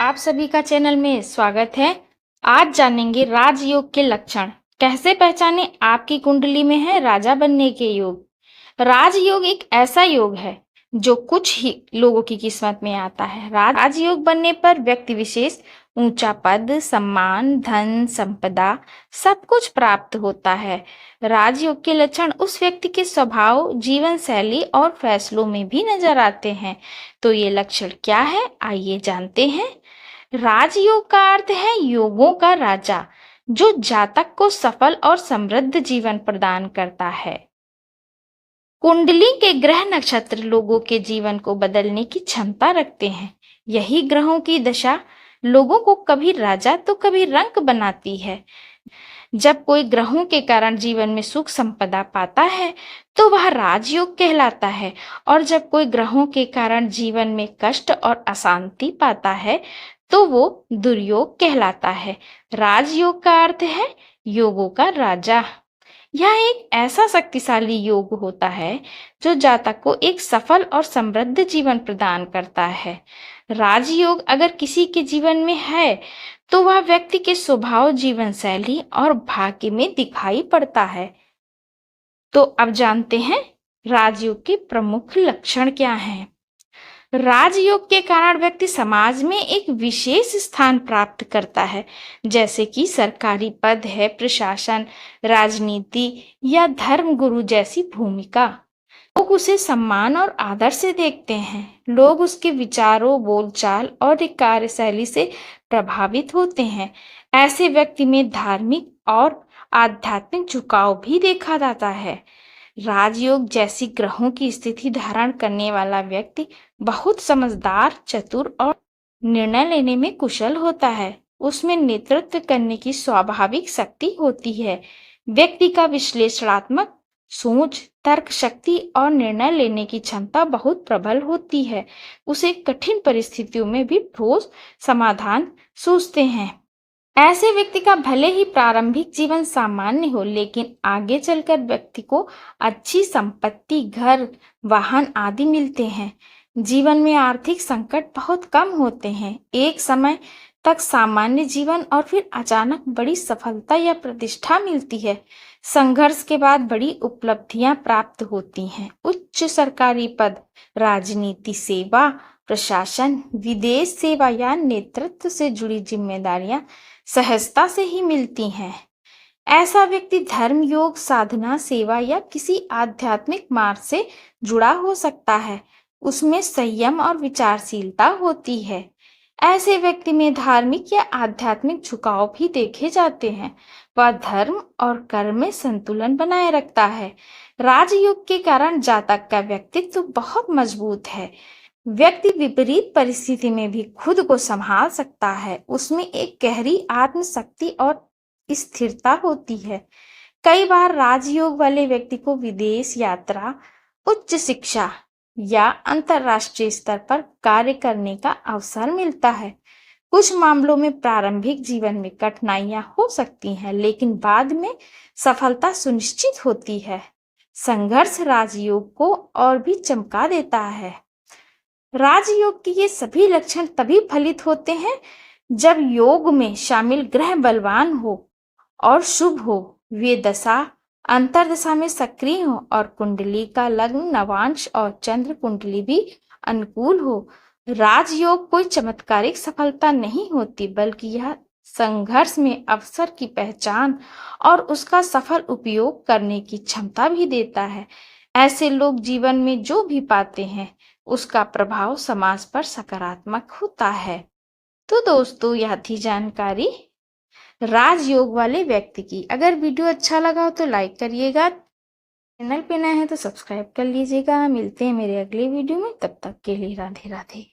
आप सभी का चैनल में स्वागत है। आज जानेंगे राजयोग के लक्षण। कैसे पहचाने आपकी कुंडली में है राजा बनने के योग। राजयोग एक ऐसा योग है जो कुछ ही लोगों की किस्मत में आता है। राजयोग बनने पर व्यक्ति विशेष ऊंचा पद, सम्मान, धन, संपदा सब कुछ प्राप्त होता है। राजयोग के लक्षण उस व्यक्ति के स्वभाव, जीवन शैली और फैसलों में भी नजर आते हैं। तो ये लक्षण क्या है, आइए जानते हैं। राजयोग का अर्थ है योगों का राजा, जो जातक को सफल और समृद्ध जीवन प्रदान करता है। कुंडली के ग्रह नक्षत्र लोगों के जीवन को बदलने की क्षमता रखते हैं। यही ग्रहों की दशा लोगों को कभी राजा तो कभी रंक बनाती है। जब कोई ग्रहों के कारण जीवन में सुख संपदा पाता है तो वह राजयोग कहलाता है, और जब कोई ग्रहों के कारण जीवन में कष्ट और अशांति पाता है तो वो दुर्योग कहलाता है। राजयोग का अर्थ है योगों का राजा। यह एक ऐसा शक्तिशाली योग होता है जो जातक को एक सफल और समृद्ध जीवन प्रदान करता है। राजयोग अगर किसी के जीवन में है तो वह व्यक्ति के स्वभाव, जीवन शैली और भाग्य में दिखाई पड़ता है। तो अब जानते हैं राजयोग के प्रमुख लक्षण क्या हैं। राजयोग के कारण व्यक्ति समाज में एक विशेष स्थान प्राप्त करता है, जैसे कि सरकारी पद है, प्रशासन, राजनीति या धर्म गुरु जैसी भूमिका। लोग उसे सम्मान और आदर से देखते हैं। लोग उसके विचारों, बोलचाल और कार्यशैली से प्रभावित होते हैं। ऐसे व्यक्ति में धार्मिक और आध्यात्मिक झुकाव भी देखा जाता है। राजयोग जैसी ग्रहों की स्थिति धारण करने वाला व्यक्ति बहुत समझदार, चतुर और निर्णय लेने में कुशल होता है। उसमें नेतृत्व करने की स्वाभाविक शक्ति होती है। व्यक्ति का विश्लेषणात्मक सोच, तर्क शक्ति और निर्णय लेने की क्षमता बहुत प्रबल होती है। उसे कठिन परिस्थितियों में भी ठोस समाधान सूझते हैं। ऐसे व्यक्ति का भले ही प्रारंभिक जीवन सामान्य हो, लेकिन आगे चलकर व्यक्ति को अच्छी संपत्ति, घर, वाहन आदि मिलते हैं। जीवन में आर्थिक संकट बहुत कम होते हैं। एक समय तक सामान्य जीवन और फिर अचानक बड़ी सफलता या प्रतिष्ठा मिलती है। संघर्ष के बाद बड़ी उपलब्धियां प्राप्त होती हैं। उच्च सरकारी पद, राजनीति सेवा, प्रशासन, विदेश सेवा या नेतृत्व से जुड़ी जिम्मेदारियां सहजता से ही मिलती हैं। ऐसा व्यक्ति धर्म, योग, साधना, सेवा या किसी आध्यात्मिक मार्ग से जुड़ा हो सकता है। उसमें संयम और विचारशीलता होती है। ऐसे व्यक्ति में धार्मिक या आध्यात्मिक झुकाव भी देखे जाते हैं। वह धर्म और कर्म में संतुलन बनाए रखता है। राजयोग के कारण जातक का व्यक्तित्व बहुत मजबूत है। व्यक्ति विपरीत परिस्थिति में भी खुद को संभाल सकता है। उसमें एक गहरी आत्मशक्ति और स्थिरता होती है। कई बार राजयोग वाले व्यक्ति को विदेश यात्रा, उच्च शिक्षा या अंतर्राष्ट्रीय स्तर पर कार्य करने का अवसर मिलता है। कुछ मामलों में प्रारंभिक जीवन में कठिनाइयां हो सकती हैं, लेकिन बाद में सफलता सुनिश्चित होती है। संघर्ष राजयोग को और भी चमका देता है। राजयोग के ये सभी लक्षण तभी फलित होते हैं जब योग में शामिल ग्रह बलवान हो और शुभ हो, वे दशा अंतरदशा में सक्रिय हो और कुंडली का लग्न, नवांश और चंद्र कुंडली भी अनुकूल हो। राजयोग कोई चमत्कारिक सफलता नहीं होती, बल्कि यह संघर्ष में अवसर की पहचान और उसका सफल उपयोग करने की क्षमता भी देता है। ऐसे लोग जीवन में जो भी पाते हैं उसका प्रभाव समाज पर सकारात्मक होता है। तो दोस्तों, यह थी जानकारी राजयोग वाले व्यक्ति की। अगर वीडियो अच्छा लगा हो तो लाइक करिएगा, चैनल पे नए हैं तो सब्सक्राइब कर लीजिएगा। मिलते हैं मेरे अगले वीडियो में, तब तक के लिए राधे राधे।